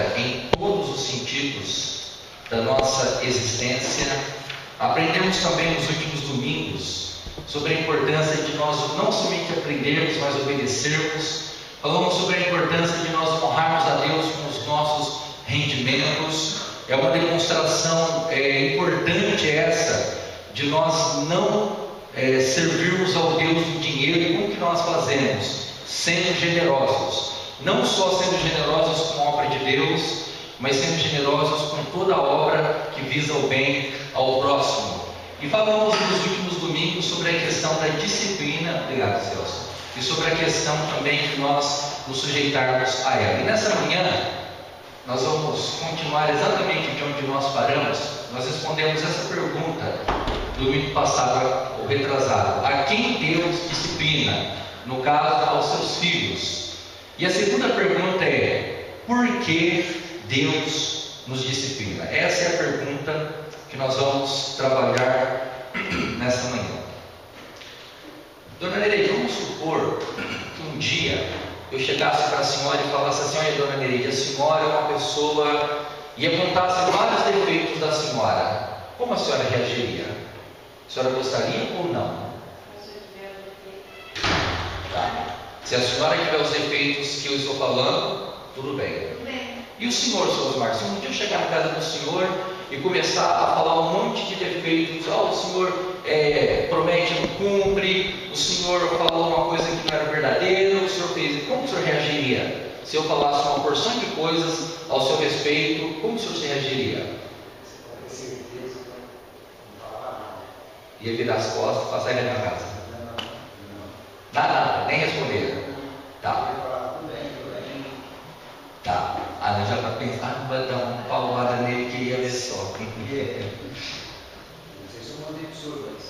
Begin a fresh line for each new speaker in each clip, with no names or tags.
importa em todos os sentidos da nossa existência. Aprendemos também nos últimos domingos sobre a importância de nós não somente aprendermos, mas obedecermos. Falamos sobre a importância de nós honrarmos a Deus com os nossos rendimentos. É uma demonstração importante essa, de nós não servirmos ao Deus do dinheiro. E como que nós fazemos? Sendo generosos. Não só sendo generosos com a obra de Deus, mas sendo generosos com toda a obra que visa o bem ao próximo. E falamos nos últimos domingos sobre a questão da disciplina, obrigado, Celso, e sobre a questão também de nós nos sujeitarmos a ela. E nessa manhã, nós vamos continuar exatamente de onde nós paramos. Nós respondemos essa pergunta do domingo passado, ou retrasado: a quem Deus disciplina? No caso, aos seus filhos. E a segunda pergunta é: por que Deus nos disciplina? Essa é a pergunta que nós vamos trabalhar nessa manhã. Dona Nereide, vamos supor que um dia eu chegasse para a senhora e falasse assim: olha, Dona Nereide, a senhora é uma pessoa, e apontasse vários defeitos da senhora. Como a senhora reagiria? A senhora gostaria ou não? Tá. Se a senhora tiver os defeitos que eu estou falando, tudo bem. E o senhor, Sr. Osmar, se um dia eu chegar na casa do senhor e começar a falar um monte de defeitos, o senhor promete e não cumpre, o senhor falou uma coisa que não era verdadeira, o senhor fez, como o senhor reagiria? Se eu falasse uma porção de coisas ao seu respeito, como o senhor se reagiria? Ia virar as costas e passar ele na casa? Nada, nem responder. Tá. Tá. Não já está pensando, vai dar uma paulada nele que ia ver só.
Não sei se eu mandei para o senhor, mas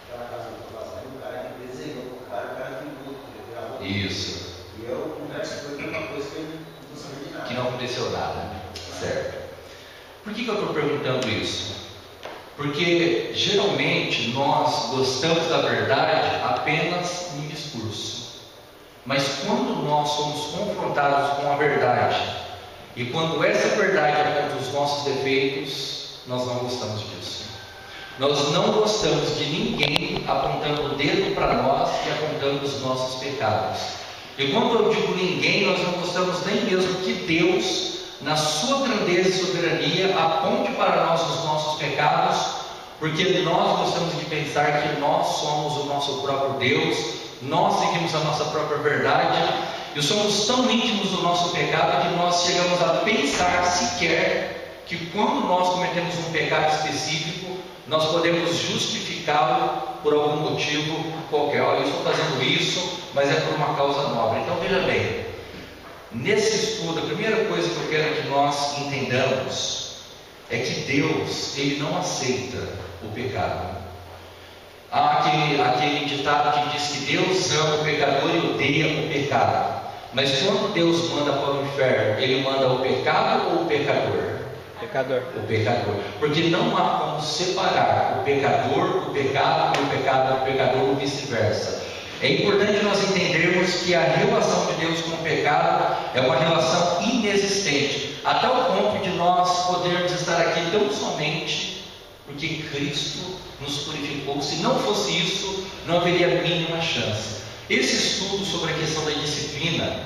aquela casa que eu passei, o cara que desenhou o cara ficou.
Isso.
E eu converso com ele uma coisa que eu não sabia de nada.
Que não aconteceu nada. Certo. Por que eu estou perguntando isso? Porque geralmente nós gostamos da verdade apenas em discurso. Mas quando nós somos confrontados com a verdade, e quando essa verdade aponta os nossos defeitos, nós não gostamos disso. Nós não gostamos de ninguém apontando o dedo para nós e apontando os nossos pecados. E quando eu digo ninguém, nós não gostamos nem mesmo que Deus, na sua grandeza e soberania, aponte para nós os nossos pecados, porque nós gostamos de pensar que nós somos o nosso próprio Deus, nós seguimos a nossa própria verdade, e somos tão íntimos do nosso pecado que nós chegamos a pensar sequer que quando nós cometemos um pecado específico, nós podemos justificá-lo por algum motivo qualquer. Olha, eu estou fazendo isso, mas é por uma causa nobre. Então veja bem, nesse estudo, a primeira coisa que eu quero que nós entendamos é que Deus, Ele não aceita o pecado. Há aquele ditado que diz que Deus ama o pecador e odeia o pecado. Mas quando Deus manda para o inferno, Ele manda o pecado ou o pecador?
Pecador.
O pecador. Porque não há como separar o pecador, o pecado, e o pecado, o pecador, ou vice-versa. É importante nós entendermos que a relação de Deus com o pecado é uma relação inexistente, até o ponto de nós podermos estar aqui tão somente porque Cristo nos purificou. Se não fosse isso, não haveria a mínima chance. Esse estudo sobre a questão da disciplina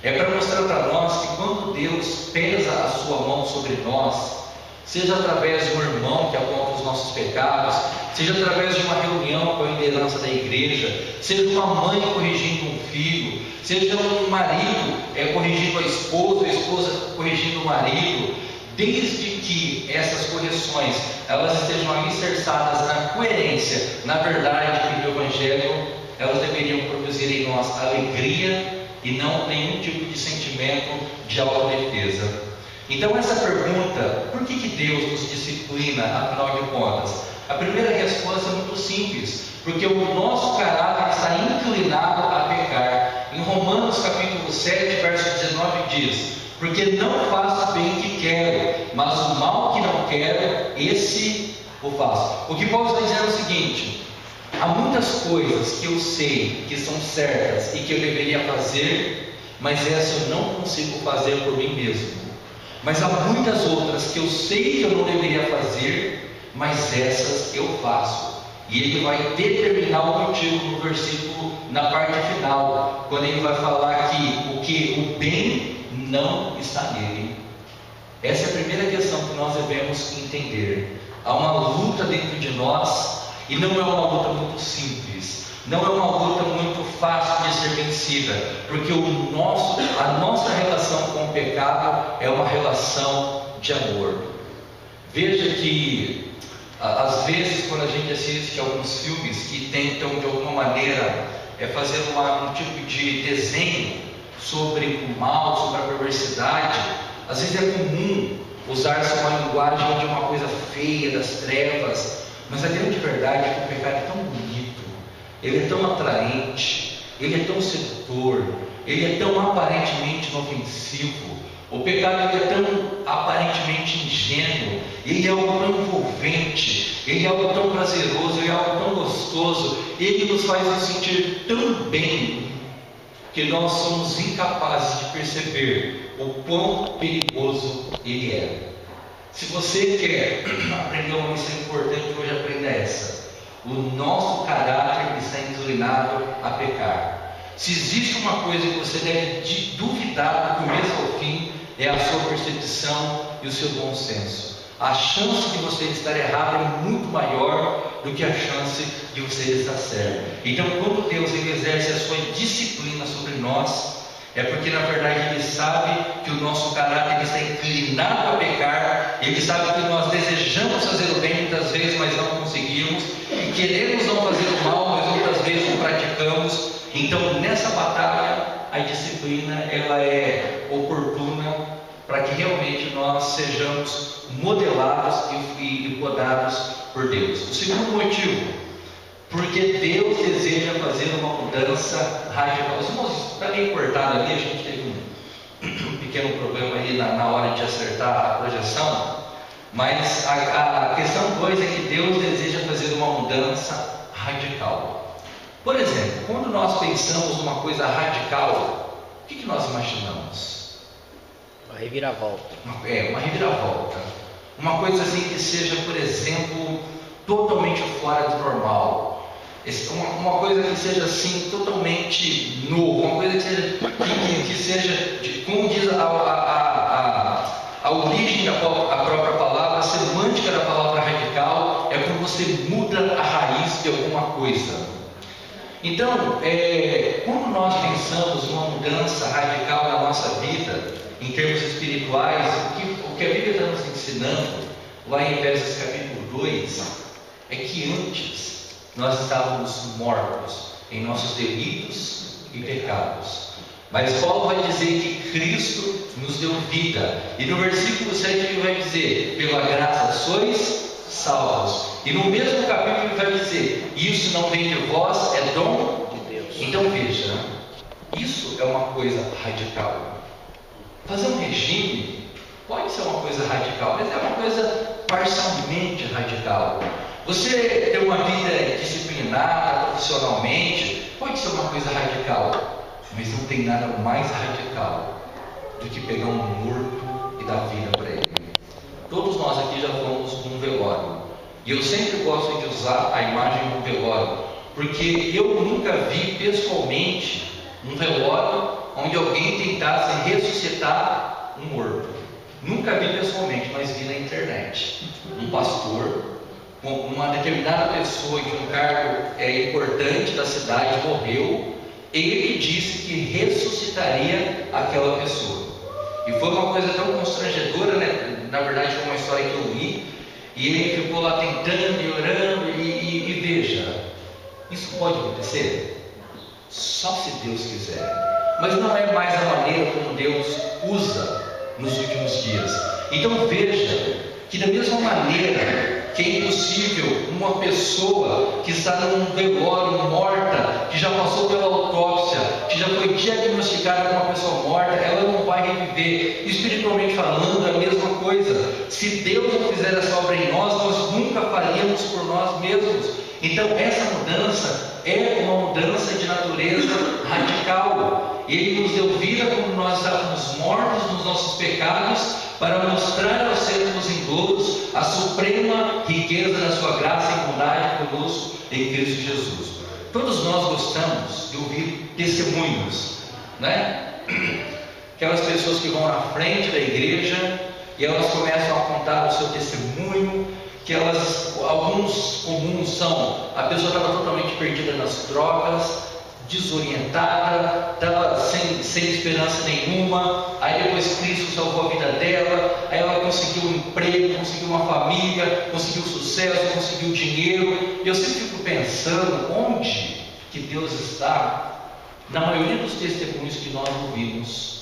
é para mostrar para nós que quando Deus pesa a sua mão sobre nós, seja através de um irmão que aponta os nossos pecados, seja através de uma reunião com a liderança da igreja, seja uma mãe corrigindo um filho, seja um marido corrigindo a esposa corrigindo o marido, desde que essas correções elas estejam alicerçadas na coerência, na verdade e no Evangelho, elas deveriam produzir em nós alegria e não nenhum tipo de sentimento de autodefesa. Então essa pergunta, por que Deus nos disciplina, afinal de contas? A primeira resposta é muito simples, porque o nosso caráter está inclinado a pecar. Em Romanos capítulo 7, verso 19 diz: porque não faço o bem que quero, mas o mal que não quero, esse o faço. O que Paulo está dizendo é o seguinte: há muitas coisas que eu sei que são certas e que eu deveria fazer, mas essa eu não consigo fazer por mim mesmo. mas há muitas outras que eu sei que eu não deveria fazer, mas essas eu faço. E ele vai determinar o motivo no versículo, na parte final, quando ele vai falar que o bem não está nele. Essa é a primeira questão que nós devemos entender. Há uma luta dentro de nós, e não é uma luta muito simples, não é uma luta muito fácil de ser vencida, porque a nossa relação com o pecado é uma relação de amor. Veja que às vezes, quando a gente assiste alguns filmes que tentam de alguma maneira fazer um tipo de desenho sobre o mal, sobre a perversidade, às vezes é comum usar-se uma linguagem de uma coisa feia, das trevas, mas a grande verdade é que o pecado é tão bonito, ele é tão atraente, ele é tão sedutor, ele é tão aparentemente inofensivo. O pecado ele é tão aparentemente ingênuo, ele é algo tão envolvente, ele é algo tão prazeroso, ele é algo tão gostoso, ele nos faz nos sentir tão bem, que nós somos incapazes de perceber o quão perigoso ele é. Se você quer aprender uma lição importante, hoje aprenda essa: o nosso caráter está inclinado a pecar. Se existe uma coisa que você deve duvidar do começo ao fim, é a sua percepção e o seu bom senso. A chance de você estar errado é muito maior do que a chance de você estar certo. Então, quando Deus ele exerce a sua disciplina sobre nós, é porque na verdade Ele sabe que o nosso caráter está inclinado a pecar. Ele sabe que nós desejamos fazer o bem muitas vezes, mas não conseguimos, e queremos não fazer o mal, mas outras vezes o praticamos. Então, nessa batalha, a disciplina ela é oportuna para que realmente nós sejamos modelados e podados por Deus. O segundo motivo, porque Deus deseja fazer uma mudança radical. Os irmãos, está meio cortado ali, a gente teve um pequeno problema aí na hora de acertar a projeção, mas a questão 2 é que Deus deseja fazer uma mudança radical. Por exemplo, quando nós pensamos numa coisa radical, o que nós imaginamos?
Uma reviravolta.
Uma reviravolta. Uma coisa assim que seja, por exemplo, totalmente fora do normal. Uma coisa que seja assim, totalmente novo. Uma coisa que seja como diz a origem da própria palavra, a semântica da palavra radical, é quando você muda a raiz de alguma coisa. Então, quando nós pensamos numa mudança radical na nossa vida, em termos espirituais, o que a Bíblia está nos ensinando, lá em Efésios capítulo 2, é que antes nós estávamos mortos em nossos delitos e pecados. Mas Paulo vai dizer que Cristo nos deu vida. E no versículo 7 ele vai dizer: pela graça sois salvos. E no mesmo capítulo ele vai dizer: isso não vem de vós, é dom de Deus. Então veja, isso é uma coisa radical. Fazer um regime pode ser uma coisa radical, mas é uma coisa parcialmente radical. Você ter uma vida disciplinada profissionalmente pode ser uma coisa radical, mas não tem nada mais radical do que pegar um morto e dar vida para ele. Todos nós aqui já fomos num velório, e eu sempre gosto de usar a imagem do velório, porque eu nunca vi pessoalmente um velório onde alguém tentasse ressuscitar um morto. Nunca vi pessoalmente, mas vi na internet. Um pastor, uma determinada pessoa de um cargo importante da cidade morreu, ele disse que ressuscitaria aquela pessoa. E foi uma coisa tão constrangedora, né? Na verdade foi uma história que eu li, e ele ficou lá tentando e orando, e veja, isso pode acontecer? Só se Deus quiser. Mas não é mais a maneira como Deus usa nos últimos dias. Então veja que da mesma maneira que é impossível uma pessoa que está num velório morta, que já passou pela autópsia, que já foi diagnosticada como uma pessoa morta, ela não vai reviver. Espiritualmente falando, é a mesma coisa. Se Deus não fizer essa obra em nós, nós nunca faríamos por nós mesmos. Então essa mudança é uma mudança de natureza radical. Ele nos deu vida quando nós estávamos mortos nos nossos pecados, para mostrar aos séculos vindouros a suprema riqueza da sua graça e bondade conosco em Cristo Jesus. Todos nós gostamos de ouvir testemunhos, né? Aquelas pessoas que vão na frente da igreja e elas começam a contar o seu testemunho, que alguns comuns são: a pessoa estava totalmente perdida nas drogas, desorientada, estava sem esperança nenhuma, aí depois Cristo salvou a vida dela, aí ela conseguiu um emprego, conseguiu uma família, conseguiu sucesso, conseguiu dinheiro. E eu sempre fico pensando onde que Deus está na maioria dos testemunhos que nós ouvimos,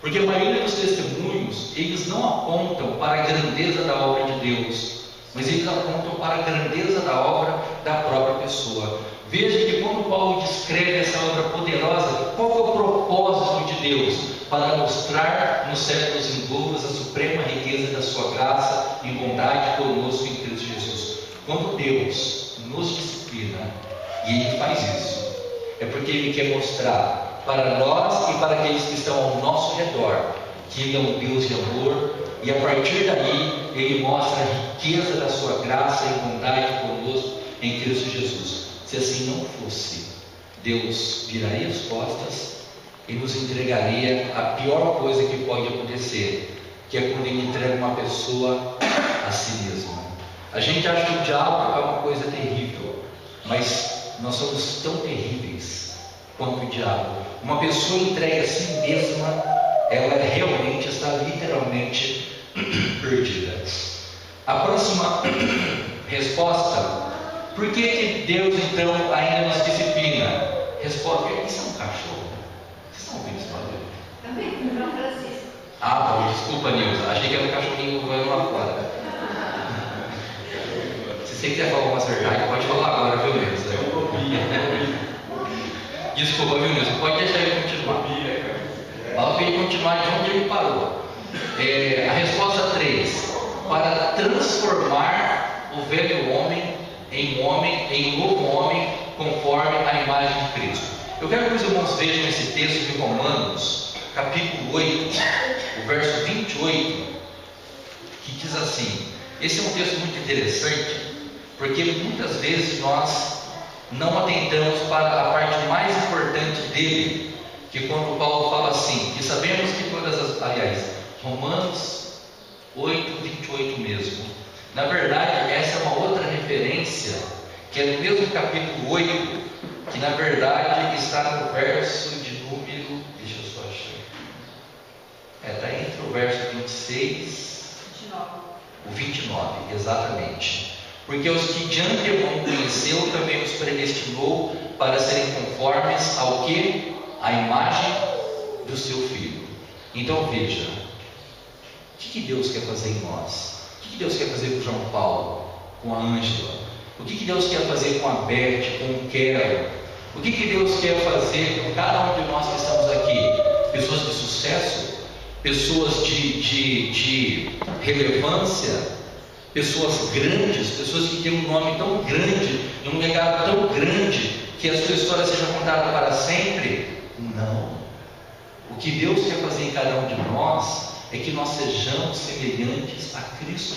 porque a maioria dos testemunhos, eles não apontam para a grandeza da obra de Deus, mas eles apontam para a grandeza da obra da própria pessoa. Veja que quando Paulo descreve essa obra poderosa, qual é o propósito de Deus? Para mostrar nos séculos vindouros a suprema riqueza da sua graça e bondade conosco em Cristo Jesus. Quando Deus nos disciplina, e Ele faz isso, é porque Ele quer mostrar para nós e para aqueles que estão ao nosso redor que Ele é um Deus de amor, e a partir daí Ele mostra a riqueza da sua graça e bondade conosco em Cristo Jesus. Se assim não fosse, Deus viraria as costas e nos entregaria a pior coisa que pode acontecer, que é quando Ele entrega uma pessoa a si mesma. A gente acha que o diabo é uma coisa terrível, mas nós somos tão terríveis quanto o diabo. Uma pessoa entregue a si mesma, ela realmente está literalmente perdida. A próxima resposta: por que Deus então ainda nos disciplina? Resposta: isso é um cachorro. Vocês estão ouvindo isso, Padre?
Também, João Francisco.
Ah, bom, desculpa, Nilza, achei que era um cachorrinho voando lá fora. Se você quiser falar umas verdades, pode falar agora, viu, Nilza? Desculpa, viu, Nilza? Pode deixar ele continuar. Fala para ele continuar de onde ele parou. A resposta 3: para transformar o velho homem em novo homem, conforme a imagem de Cristo. Eu quero que os irmãos vejam esse texto de Romanos, capítulo 8, o verso 28, que diz assim. Esse é um texto muito interessante, porque muitas vezes nós não atentamos para a parte mais importante dele, que quando Paulo fala assim, que sabemos que Romanos 8, 28 mesmo. Na verdade, essa é uma outra referência, que é no mesmo capítulo 8, que na verdade está no verso de número, deixa eu só achar, está entre o verso 26 o 29, exatamente. Porque os que de antemão conheceu, também os predestinou para serem conformes ao que? A imagem do seu Filho. Então veja, o que Deus quer fazer em nós? O que Deus quer fazer com João Paulo, com a Ângela? O que Deus quer fazer com a Beth, com o Quero? O que Deus quer fazer com cada um de nós que estamos aqui? Pessoas de sucesso? Pessoas de relevância? Pessoas grandes? Pessoas que têm um nome tão grande, um legado tão grande, que a sua história seja contada para sempre? Não. O que Deus quer fazer em cada um de nós é que nós sejamos semelhantes a Cristo,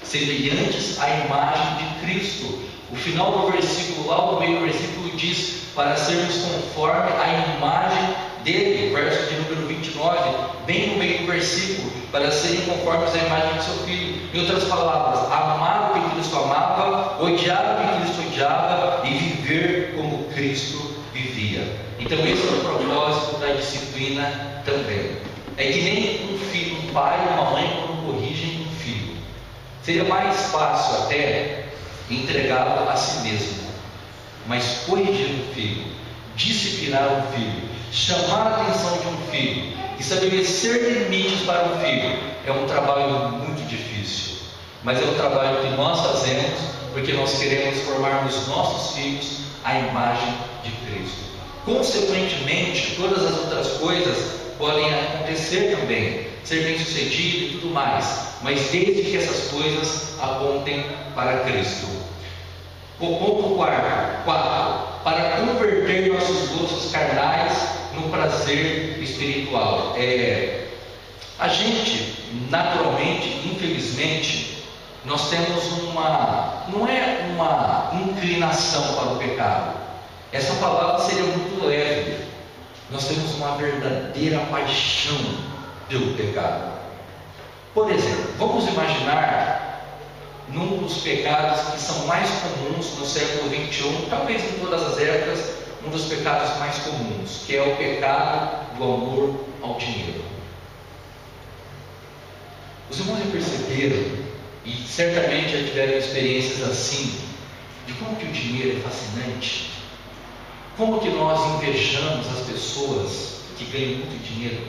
semelhantes à imagem de Cristo. O final do versículo, lá no meio do versículo, diz: para sermos conforme a imagem dele, verso de número 29, bem no meio do versículo, para serem conformes à imagem do seu Filho. Em outras palavras, amar o que Cristo amava, odiar o que Cristo odiava e viver como Cristo vivia. Então esse é o propósito da disciplina também. É que nem um filho, um pai e uma mãe quando corrigem um filho. Seria mais fácil até entregá-lo a si mesmo, mas corrigir um filho, disciplinar um filho, chamar a atenção de um filho, estabelecer limites para um filho, é um trabalho muito difícil, mas é um trabalho que nós fazemos porque nós queremos formar nos nossos filhos a imagem de Cristo. Consequentemente, todas as outras coisas podem acontecer também, ser bem sucedido e tudo mais, mas desde que essas coisas apontem para Cristo. O ponto 4, para converter nossos gostos carnais no prazer espiritual. A gente, naturalmente, infelizmente, nós temos não é uma inclinação para o pecado. Essa palavra seria muito leve. Nós temos uma verdadeira paixão pelo pecado. Por exemplo, vamos imaginar num dos pecados que são mais comuns no século XXI, talvez em todas as épocas, um dos pecados mais comuns, que é o pecado do amor ao dinheiro. Os irmãos já perceberam, e certamente já tiveram experiências assim, de como que o dinheiro é fascinante, como que nós invejamos as pessoas que ganham muito dinheiro,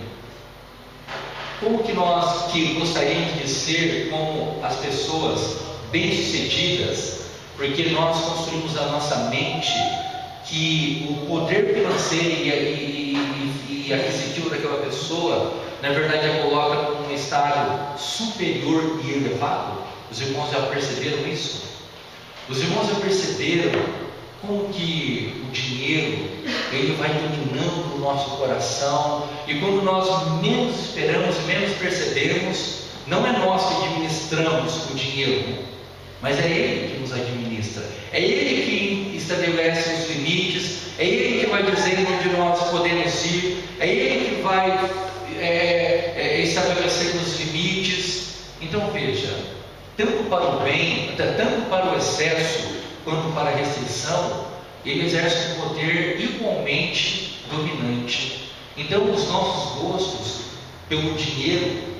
como que nós que gostaríamos de ser como as pessoas bem-sucedidas, porque nós construímos a nossa mente que o poder financeiro e aquisitivo daquela pessoa, na verdade, a coloca num estado superior e elevado. Os irmãos já perceberam isso? Os irmãos já perceberam como que o dinheiro, ele vai dominando o nosso coração, e quando nós menos esperamos e menos percebemos, não é nós que administramos o dinheiro, mas é Ele que nos administra, é Ele que estabelece os limites, é Ele que vai dizer onde nós podemos ir, é Ele que vai estabelecer os limites. Então veja, tanto para o bem, tanto para o excesso, quanto para a restrição, Ele exerce um poder igualmente dominante. Então os nossos gostos pelo dinheiro,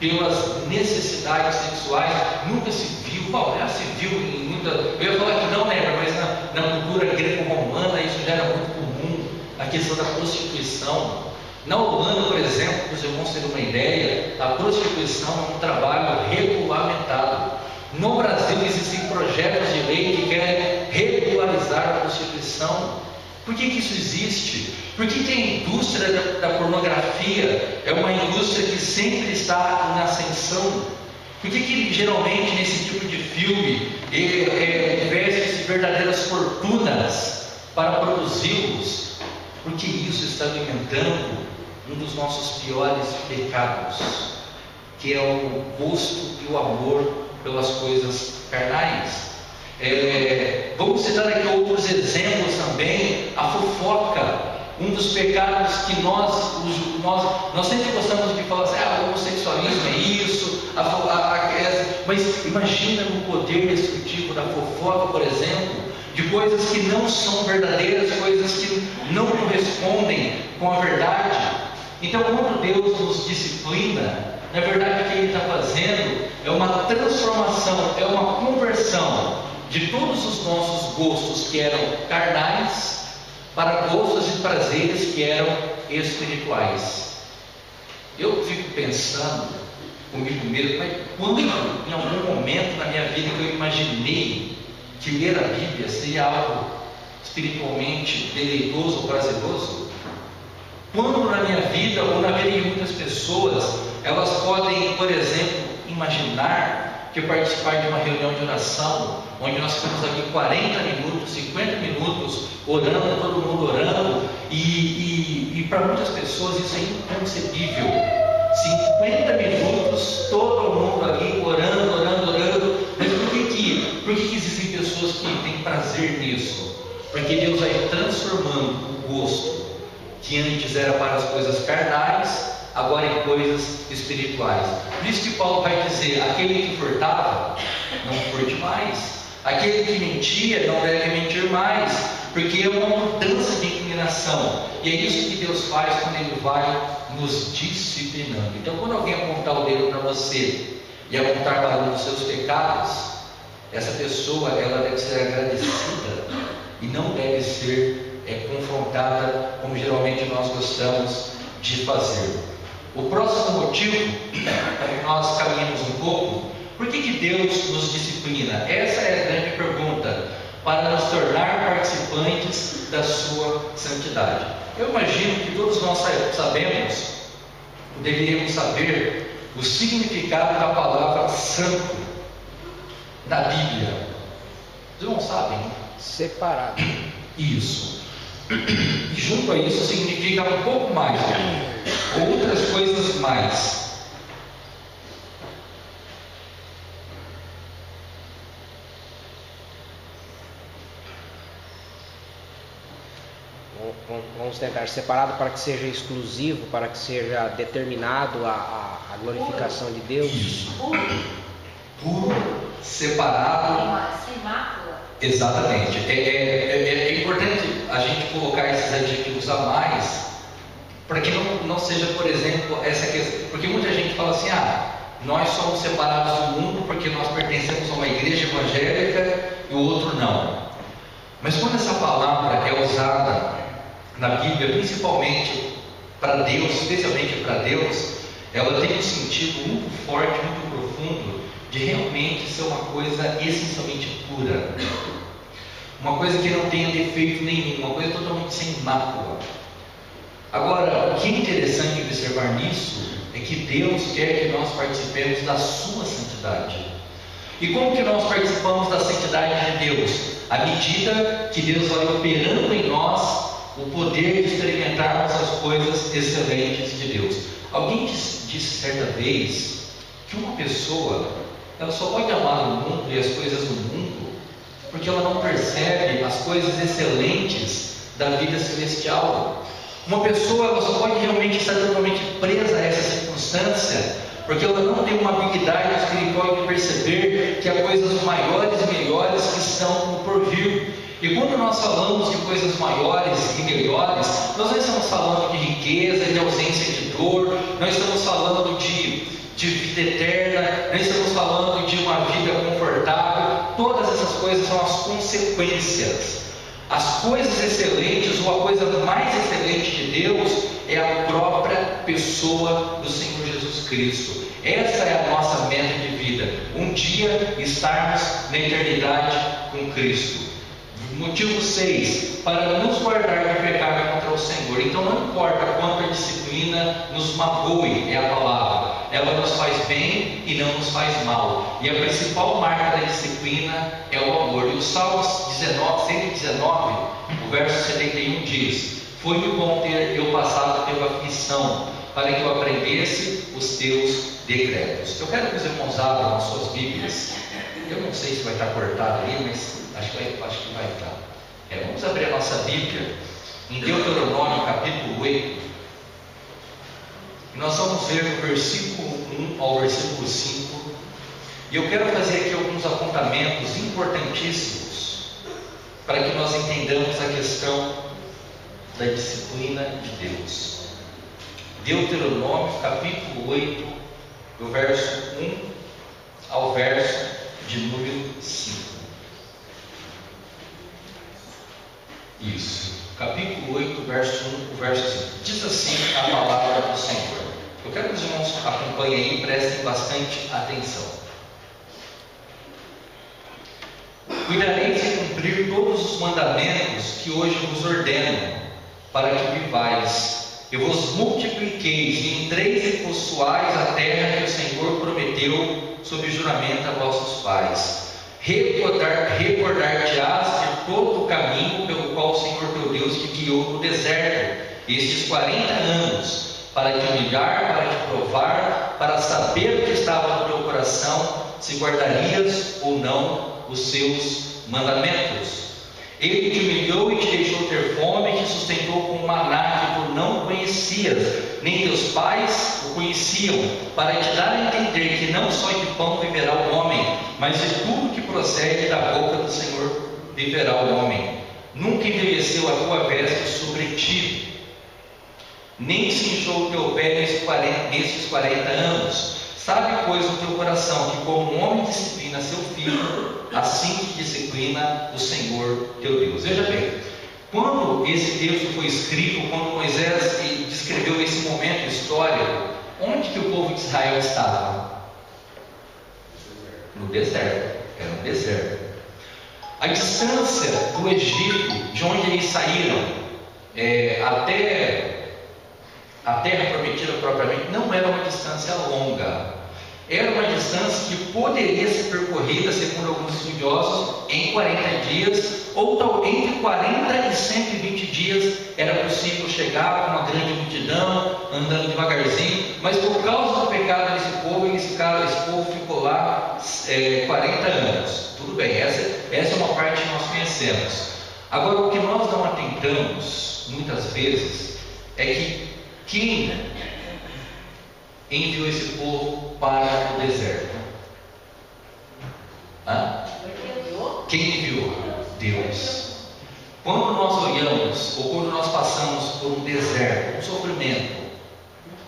pelas necessidades sexuais, nunca se viu, já se viu em muita. Eu ia falar que não, né? Mas na cultura greco-romana isso já era muito comum, a questão da prostituição. Na Holanda, por exemplo, para os irmãos terem uma ideia, a prostituição é um trabalho regulamentado. No Brasil existem projetos de lei que querem regularizar a prostituição. Por que isso existe? Porque a indústria da pornografia é uma indústria que sempre está em ascensão. Por que geralmente nesse tipo de filme investe-se verdadeiras fortunas para produzi-los? Porque isso está alimentando um dos nossos piores pecados, que é o gosto e o amor pelas coisas carnais. Vamos citar aqui outros exemplos também. A fofoca, um dos pecados que nós sempre gostamos de falar assim, o homossexualismo é isso, mas imagina o poder destrutivo da fofoca, por exemplo, de coisas que não são verdadeiras, coisas que não correspondem com a verdade. Então, quando Deus nos disciplina, na verdade o que Ele está fazendo é uma transformação, é uma conversão de todos os nossos gostos que eram carnais para gostos e prazeres que eram espirituais. Eu fico pensando comigo mesmo, mas quando em algum momento na minha vida que eu imaginei que ler a Bíblia seria algo espiritualmente deleitoso ou prazeroso? Quando na minha vida ou na vida de muitas pessoas, elas podem, por exemplo, imaginar que participar de uma reunião de oração, onde nós ficamos aqui 40 minutos, 50 minutos orando, todo mundo orando, e para muitas pessoas isso é inconcebível. 50 minutos, todo mundo ali orando, mas por que existem pessoas que têm prazer nisso? Porque Deus vai transformando o gosto que antes era para as coisas carnais, agora em coisas espirituais. Por isso que Paulo vai dizer, aquele que furtava, não furte mais, aquele que mentia, não deve mentir mais, porque é uma mudança de inclinação, e é isso que Deus faz quando Ele vai nos disciplinando. Então, quando alguém apontar o dedo para você e apontar para um dos seus pecados, essa pessoa ela deve ser agradecida e não deve ser confrontada como geralmente nós gostamos de fazer. O próximo motivo para que nós caminhemos um pouco, por que Deus nos disciplina? Essa é a grande pergunta, para nos tornar participantes da sua santidade. Eu imagino que todos nós sabemos, deveríamos saber o significado da palavra santo na Bíblia. Vocês não sabem?
Separado.
Isso. E junto a isso significa um pouco mais, outras coisas mais.
vamos tentar, separado para que seja exclusivo, para que seja determinado a glorificação de Deus.
Isso. Puro, separado.
Sem mácula.
Exatamente. É importante a gente colocar esses adjetivos a mais, para que não seja, por exemplo, essa questão. Porque muita gente fala assim, nós somos separados do mundo porque nós pertencemos a uma igreja evangélica e o outro não. Mas quando essa palavra é usada na Bíblia, principalmente para Deus, especialmente para Deus, ela tem um sentido muito forte, muito profundo, de realmente ser uma coisa essencialmente pura. Uma coisa que não tenha defeito nenhum, uma coisa totalmente sem mácula. Agora, o que é interessante observar nisso é que Deus quer que nós participemos da sua santidade. E como que nós participamos da santidade de Deus? À medida que Deus vai operando em nós o poder de experimentarmos as coisas excelentes de Deus. Alguém disse certa vez que uma pessoa, ela só pode amar o mundo e as coisas do mundo porque ela não percebe as coisas excelentes da vida celestial. Uma pessoa, ela só pode realmente estar totalmente presa a essa circunstância porque ela não tem uma habilidade espiritual de perceber que há coisas maiores e melhores que estão por vir. E quando nós falamos de coisas maiores e melhores, nós não estamos falando de riqueza, de ausência de dor, nós estamos falando de vida eterna, nós estamos falando de uma vida confortável. Todas essas coisas são as consequências. As coisas excelentes, ou a coisa mais excelente de Deus, é a própria pessoa do Senhor Jesus Cristo. Essa é a nossa meta de vida, um dia estarmos na eternidade com Cristo. Motivo 6, para nos guardar de pecado contra o Senhor. Então não importa quanto a disciplina nos magoe, é a palavra, ela nos faz bem e não nos faz mal. E a principal marca da disciplina é o amor. E o Salmo 119, o verso 71 diz: foi-me bom ter eu passado pela aflição, para que eu aprendesse os teus decretos. Eu quero que os irmãos abram as suas Bíblias. Eu não sei se vai estar cortado ali, mas acho que vai estar. Vamos abrir a nossa Bíblia em Deuteronômio capítulo 8. E nós vamos ver do versículo 1 ao versículo 5. E eu quero fazer aqui alguns apontamentos importantíssimos para que nós entendamos a questão da disciplina de Deus. Deuteronômio capítulo 8, do verso 1 ao verso de número 5. Isso, capítulo 8, verso 1, verso 5. Diz assim a palavra do Senhor. Eu quero que os irmãos acompanhem aí e prestem bastante atenção. Cuidareis de cumprir todos os mandamentos que hoje vos ordeno, para que vivais. Eu vos multipliqueis e entreis e possuais a terra que o Senhor prometeu sob juramento a vossos pais. Recordar-te-ás de todo o caminho pelo qual o Senhor teu Deus te guiou no deserto estes 40 anos, para te humilhar, para te provar, para saber o que estava no teu coração, se guardarias ou não os seus mandamentos. Ele te humilhou e te deixou ter fome, e te sustentou com maná que tu não conhecias, nem teus pais o conheciam, para te dar a entender que não só de pão viverá o homem, mas de tudo que procede da boca do Senhor viverá o homem. Nunca envelheceu a tua veste sobre ti, nem se inchou o teu pé nesses 40 anos. Sabe, pois, o teu coração, que como um homem disciplina seu filho, assim te disciplina o Senhor teu Deus. Veja bem, quando esse texto foi escrito, quando Moisés descreveu esse momento histórico, onde que o povo de Israel estava? No deserto. Era um deserto. A distância do Egito, de onde eles saíram, até a terra prometida propriamente, não era uma distância longa. Era uma distância que poderia ser percorrida, segundo alguns estudiosos, em 40 dias, ou entre 40 e 120 dias era possível chegar com uma grande multidão, andando devagarzinho, mas por causa do pecado desse povo, esse povo ficou lá 40 anos. Tudo bem, essa é uma parte que nós conhecemos. Agora, o que nós não atentamos, muitas vezes, é que quem enviou esse povo para o deserto? Quem enviou? Deus. Quando nós olhamos, ou quando nós passamos por um deserto, um sofrimento,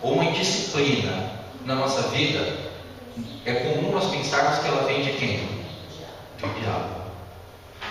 ou uma indisciplina na nossa vida, é comum nós pensarmos que ela vem de quem? Do diabo.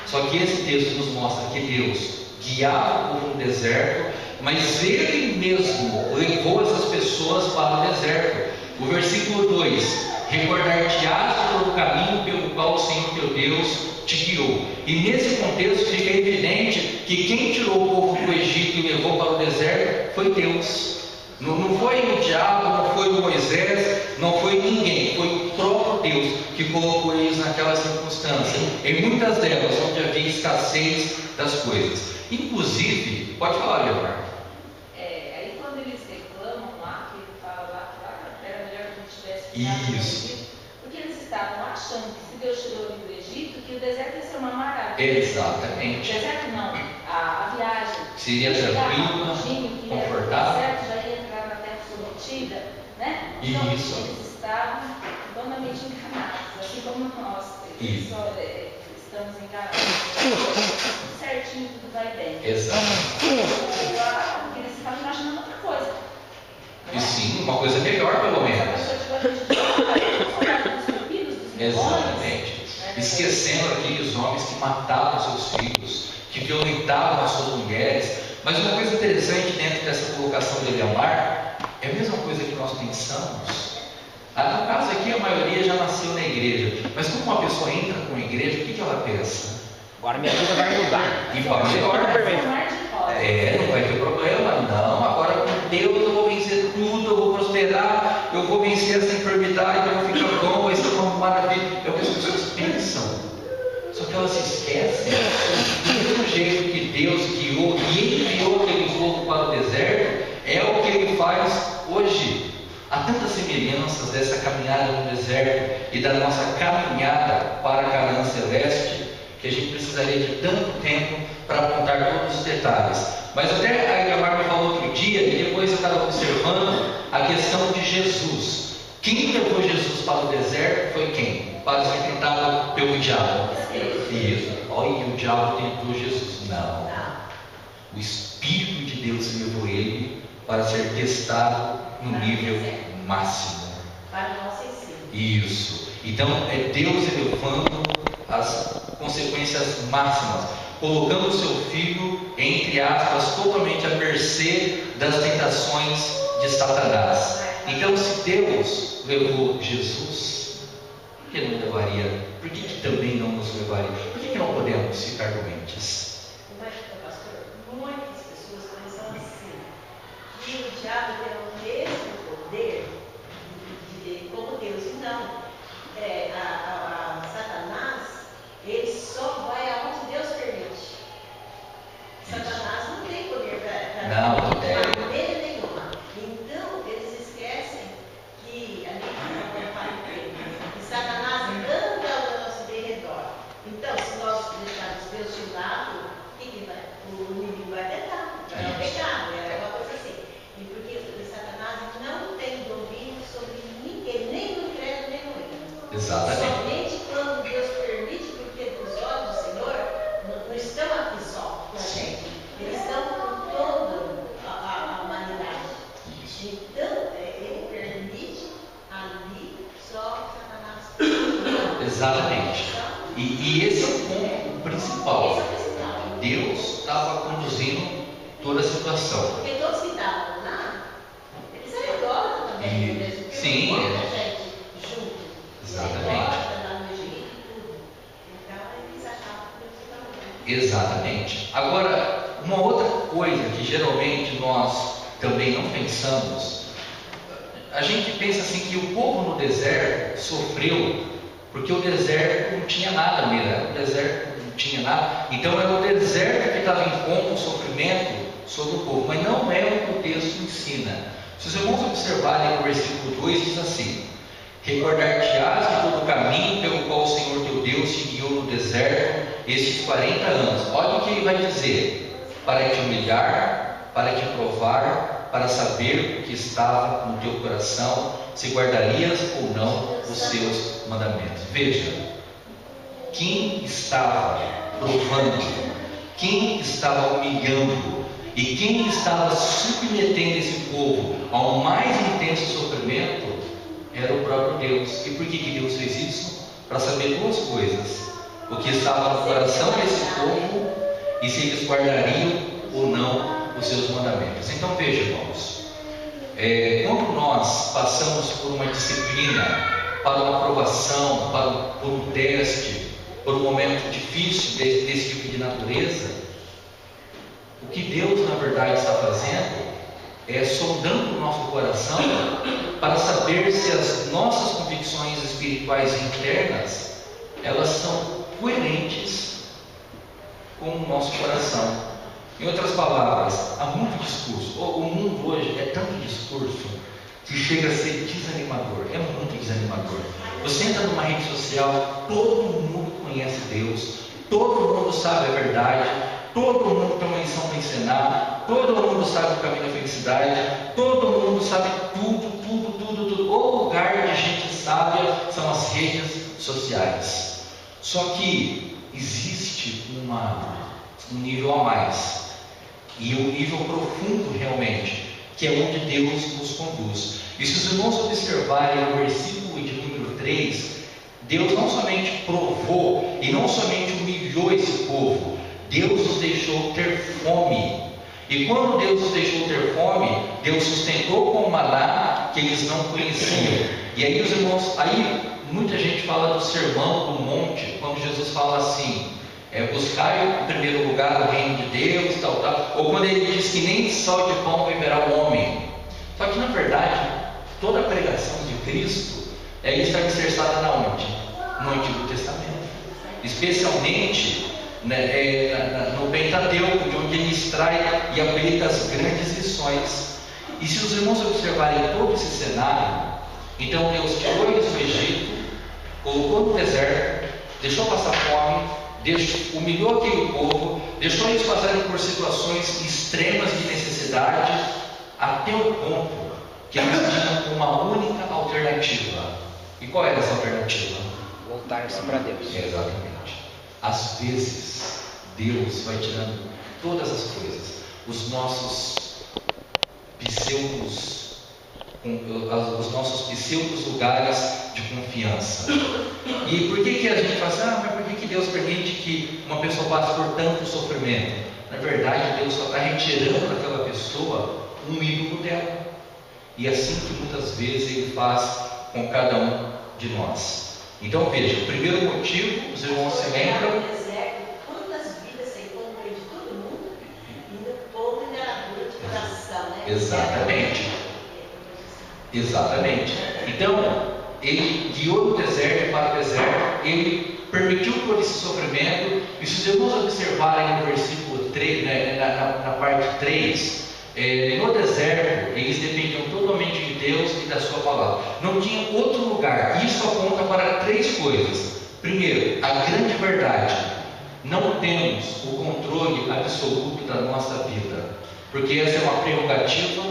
Só que esse texto nos mostra que Deus guiava por um deserto, mas Ele mesmo levou essas pessoas para o deserto. O versículo 2: recordar-te-ás de todo o caminho pelo qual o Senhor teu Deus te guiou. E nesse contexto fica evidente que quem tirou o povo do Egito e levou para o deserto foi Deus. Não foi o diabo, não foi o Moisés, não foi ninguém, foi o próprio Deus que colocou eles naquela circunstância. Em muitas delas, onde havia escassez das coisas. Inclusive, pode falar, Leonardo.
Aí quando eles reclamam lá, que ele fala lá que era melhor que a gente tivesse ficado no
Isso.
Egito, porque eles estavam achando que se Deus tirou eles do Egito, que o deserto ia ser uma maravilha.
Exatamente.
O deserto não, a viagem.
Seria tranquila, confortável.
O deserto já ia entrar na terra prometida, né? Então,
Isso.
eles estavam totalmente enganados, assim como nós.
Isso.
Estamos enganados. Certinho, tudo vai bem.
Exato.
Porque eles estavam imaginando outra coisa.
E sim, uma coisa melhor pelo menos. Exatamente. Esquecendo aqueles homens que matavam seus filhos, que violentavam as suas mulheres. Mas uma coisa interessante dentro dessa colocação de Eliamar é a mesma coisa que nós pensamos. No caso aqui, a maioria já nasceu na igreja. Mas quando uma pessoa entra com a igreja, o que ela pensa?
Agora minha vida vai mudar.
E vai melhor. Não vai ter problema. Não, agora com Deus eu vou vencer tudo, eu vou prosperar, eu vou vencer essa enfermidade, eu vou ficar bom, vai ser uma maravilha. É o que as pessoas pensam. Só que elas se esquecem do mesmo jeito que Deus guiou e Ele enviou aquele povo para o deserto, é o que Ele faz hoje. Há tantas semelhanças dessa caminhada no deserto e da nossa caminhada para a Canaã Celeste, que a gente precisaria de tanto tempo para apontar todos os detalhes. Mas até a Eliamar me falou outro dia, e depois eu estava observando a questão de Jesus. Quem levou Jesus para o deserto foi quem? Para ser tentado pelo diabo. Isso. Olha, o diabo tentou Jesus. Não. O Espírito de Deus levou ele para ser testado no nível máximo.
Para o nosso ensino.
Isso. Então é Deus elevando as consequências máximas, colocando o seu filho, entre aspas, totalmente à mercê das tentações de Satanás. Então, se Deus levou Jesus, por que não levaria? Por que também não nos levaria? Por que não podemos ficar doentes?
Mas, pastor, muitas pessoas pensam assim, que o diabo tem o mesmo poder como Deus. Então, Satanás, ele só vai aonde Deus permite. Satanás não tem poder para maneira nenhuma. Então, eles esquecem que a gente fala que Satanás anda ao nosso derredor. Então, se nós deixarmos Deus de lado, o inimigo vai pecar, vai dar o pecado, é uma coisa assim. E porque Satanás não tem domínio sobre ninguém, nem no incrédulo, nem no ímpio.
Exatamente.
Somente quando Deus permite, porque os olhos do Senhor não estão aqui só com a gente, eles estão com toda a humanidade. Então, ele permite ali só Satanás.
Exatamente. E esse é o ponto principal.
Esse é o principal.
Deus estava conduzindo toda a situação.
Porque todos que estavam lá, eles eram idólatras também, mesmo. Porque
Sim.
não muita gente junto.
Exatamente.
Idólatra lá no Egito e tudo. Então, eles achavam que Deus estava bem.
Exatamente. Agora, uma outra coisa que geralmente nós também não pensamos, a gente pensa assim que o povo no deserto sofreu porque o deserto não tinha nada mesmo, o deserto não tinha nada, então era o deserto que estava impondo o sofrimento sobre o povo, mas não é o que o texto ensina. Se os irmãos observarem no versículo 2, diz assim: recordar-te-ás de todo o caminho pelo qual o Senhor teu Deus te guiou no deserto estes 40 anos. Olha o que ele vai dizer: para te humilhar, para te provar, para saber o que estava no teu coração, se guardarias ou não os seus mandamentos. Veja, quem estava provando, quem estava humilhando e quem estava submetendo esse povo ao mais intenso sofrimento era o próprio Deus. E por que Deus fez isso? Para saber duas coisas: o que estava no coração desse povo e se eles guardariam ou não os seus mandamentos. Então veja, irmãos, quando nós passamos por uma disciplina, para uma aprovação, por um teste, por um momento difícil desse tipo de natureza, o que Deus na verdade está fazendo é sondando o nosso coração para saber se as nossas convicções espirituais internas elas são coerentes com o nosso coração. Em outras palavras, há muito discurso. O mundo hoje é tanto discurso que chega a ser desanimador. É muito desanimador. Você entra numa rede social, todo mundo conhece Deus, todo mundo sabe a verdade, todo mundo tem uma lição para ensinar, todo mundo sabe o caminho da felicidade, todo mundo sabe tudo. O lugar de gente sábia são as redes sociais. Só que existe um nível a mais, e um nível profundo realmente, que é onde Deus nos conduz. E se os irmãos observarem no versículo de número 3, Deus não somente provou e não somente humilhou esse povo, Deus os deixou ter fome. E quando Deus os deixou ter fome, Deus sustentou com o maná que eles não conheciam. E aí os irmãos, muita gente fala do sermão do monte, quando Jesus fala assim: buscai em primeiro lugar o reino de Deus, tal. Ou quando ele diz que nem só de pão viverá o homem. Só que na verdade, toda a pregação de Cristo está alicerçada na onde? No Antigo Testamento. Especialmente no Pentateuco, de onde ele extrai e aplica as grandes lições. E se os irmãos observarem todo esse cenário, então Deus tirou eles do Egito, colocou no deserto, deixou passar fome, humilhou aquele povo, deixou eles passarem por situações extremas de necessidade, até o ponto que eles tinham uma única alternativa. E qual era essa alternativa?
Voltar-se para Deus.
Exatamente. Às vezes, Deus vai tirando todas as coisas, os nossos pseudos lugares de confiança. E por que a gente fala assim, mas por que Deus permite que uma pessoa passe por tanto sofrimento? Na verdade, Deus só está retirando daquela pessoa um ídolo dela. E é assim que muitas vezes Ele faz com cada um de nós. Então veja, o primeiro motivo, os irmãos se lembram.
No deserto, quantas vidas você encontra de todo mundo, e no povo ainda era duro de coração, né?
Exatamente. Então, ele guiou do deserto para o deserto, ele permitiu todo esse sofrimento. E se os irmãos observarem no versículo 3, na parte 3, no deserto, eles dependiam totalmente de Deus e da sua palavra. Não tinha outro lugar. Isso aponta para três coisas. Primeiro, a grande verdade: não temos o controle absoluto da nossa vida, porque essa é uma prerrogativa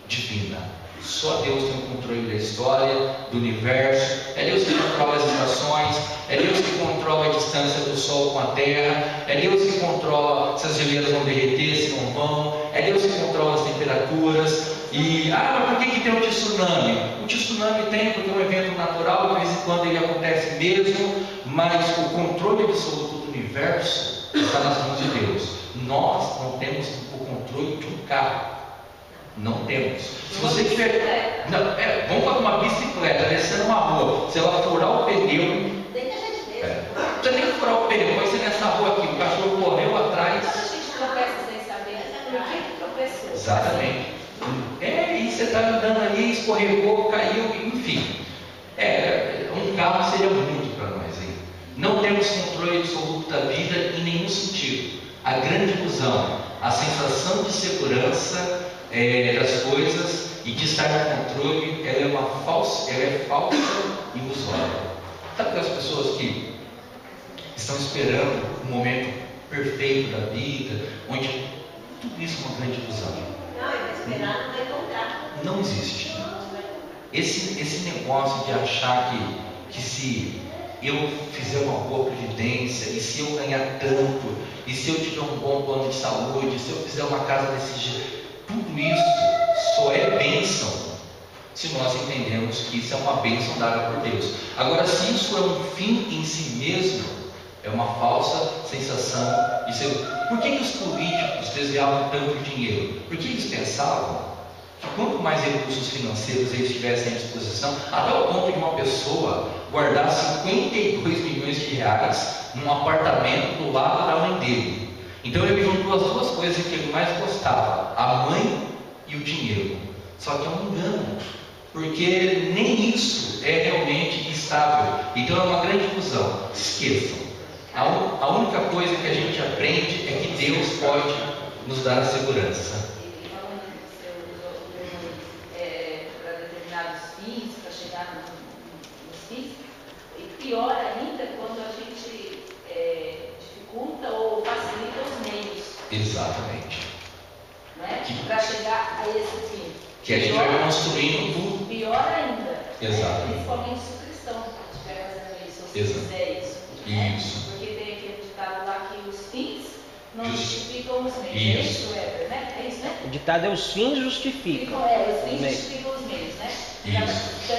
divina. Só Deus tem o controle da história, do universo. É Deus que controla as estações, é Deus que controla a distância do Sol com a Terra, é Deus que controla se as geleiras vão derreter, se não vão, é Deus que controla as temperaturas. E, mas por que tem o tsunami? O tsunami tem porque é um evento natural, de vez em quando ele acontece mesmo, mas o controle absoluto do universo está nas mãos de Deus. Nós não temos o controle de um carro. Não temos. Se você tiver. Vamos para uma bicicleta, descendo uma rua, se ela furar o pneu.
Tem que a gente ver.
Não precisa nem furar o pneu, pode ser nessa rua aqui, o cachorro correu atrás.
A gente tropeça sem saber por que tropeçou.
Exatamente. E você está andando ali, escorregou, caiu, enfim. Um carro seria muito para nós aí. Não temos controle absoluto da vida em nenhum sentido. A grande ilusão, a sensação de segurança das coisas e de estar no controle, ela é falsa e ilusória. Sabe aquelas pessoas que estão esperando o momento perfeito da vida, onde tudo isso é uma grande ilusão.
Não, ele vai esperar, não vai encontrar.
Não existe. Esse negócio de achar que se eu fizer uma boa previdência, e se eu ganhar tanto, e se eu tiver um bom plano de saúde, se eu fizer uma casa desse jeito, tudo isso só é bênção se nós entendemos que isso é uma bênção dada por Deus. Agora, se isso é um fim em si mesmo, é uma falsa sensação de ser. Por que os políticos desviavam tanto dinheiro? Porque eles pensavam que quanto mais recursos financeiros eles tivessem à disposição, até o ponto de uma pessoa guardar 52 milhões de reais num apartamento do lado da mãe dele. Então ele juntou as duas coisas que ele mais gostava, a mãe e o dinheiro. Só que é um engano, porque nem isso é realmente estável. Então é uma grande ilusão. Esqueçam. A única coisa que a gente aprende é que Deus pode nos dar a segurança.
E falando que você usou para determinados fins, para chegar nos fins, e pior ainda quando a gente dificulta ou facilita os meios.
Exatamente.
Né? Para chegar a esse fim.
Que a gente vai construindo tudo.
Pior ainda.
Exatamente.
Principalmente se o cristão estiver fazendo isso, ou se
Exato.
fizer isso.
Isso.
Porque tem aquele ditado lá que os fins não justificam os meios.
Isso.
É isso, Weber, né? É isso, né?
O ditado é os fins justificam.
Os fins
Meios.
justificam os meios, né?
Isso.
Então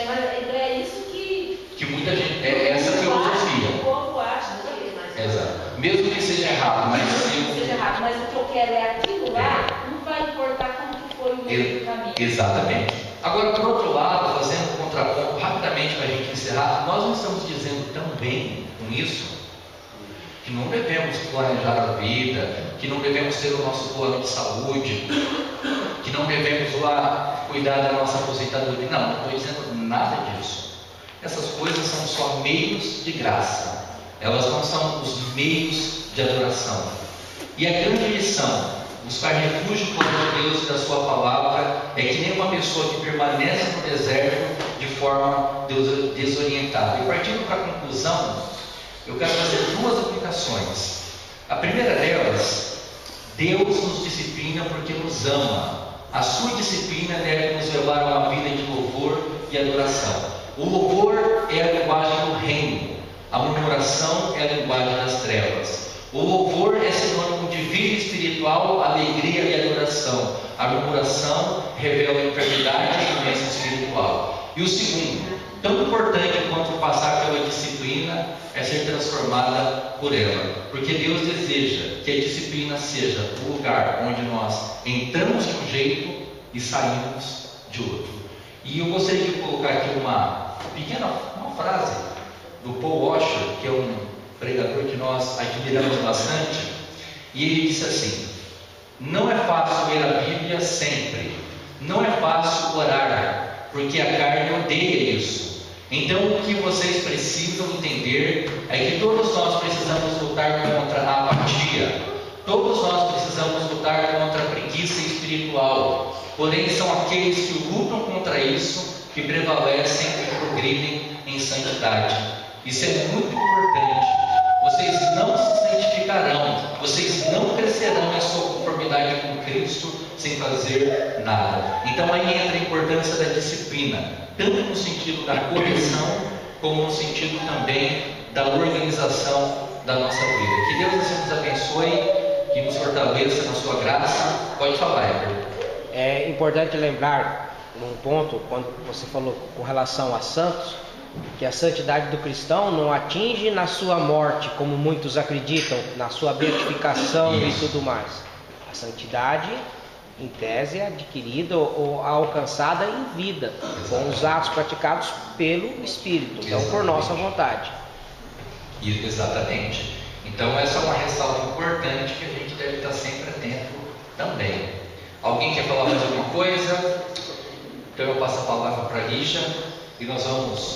é isso que
muita gente. É essa filosofia.
O povo acha que
Exato. Mesmo que seja errado, mas
seja errado, mas o que eu quero é aquilo lá, não vai importar como que foi o meio do caminho.
Exatamente. Agora, por outro lado, fazendo um contraponto rapidamente para a gente encerrar, nós não estamos dizendo também com isso que não devemos planejar a vida, que não devemos ter o nosso plano de saúde, que não devemos lá cuidar da nossa aposentadoria. Não estou dizendo nada disso. Essas coisas são só meios de graça. Elas não são os meios de adoração. E a grande lição, buscar refúgio contra Deus e da sua palavra, é que nem uma pessoa que permanece no deserto de forma desorientada. E partindo para a conclusão, eu quero fazer duas aplicações. A primeira delas, Deus nos disciplina porque nos ama. A sua disciplina deve nos levar a uma vida de louvor e adoração. O louvor é a linguagem do reino. A murmuração é a linguagem das trevas. O louvor é sinônimo de vida espiritual, alegria e adoração. A murmuração revela a enfermidade e a doença espiritual. E o segundo, tão importante quanto passar pela disciplina, é ser transformada por ela. Porque Deus deseja que a disciplina seja o lugar onde nós entramos de um jeito e saímos de outro. E eu gostaria de colocar aqui uma frase do Paul Washer, que é um pregador que nós admiramos bastante, e ele disse assim: não é fácil ler a Bíblia sempre, não é fácil orar, porque a carne odeia isso. Então o que vocês precisam entender é que todos nós precisamos lutar contra a apatia, todos nós precisamos lutar contra a preguiça espiritual, porém são aqueles que lutam contra isso que prevalecem e progridem em santidade. Isso é muito importante. Vocês não se santificarão, vocês não crescerão em sua conformidade com Cristo sem fazer nada. Então aí entra a importância da disciplina, tanto no sentido da correção, como no sentido também da organização da nossa vida. Que Deus assim nos abençoe, que nos fortaleça na sua graça. Pode falar, Heber.
É importante lembrar um ponto, quando você falou com relação a santos, que a santidade do cristão não atinge na sua morte, como muitos acreditam, na sua beatificação e tudo mais. A santidade, em tese, é adquirida ou alcançada em vida, com os atos praticados pelo Espírito, não por nossa vontade.
Exatamente. Então essa é uma ressalva importante que a gente deve estar sempre atento também. Alguém quer falar mais alguma coisa? Então eu passo a palavra para a Richa e nós vamos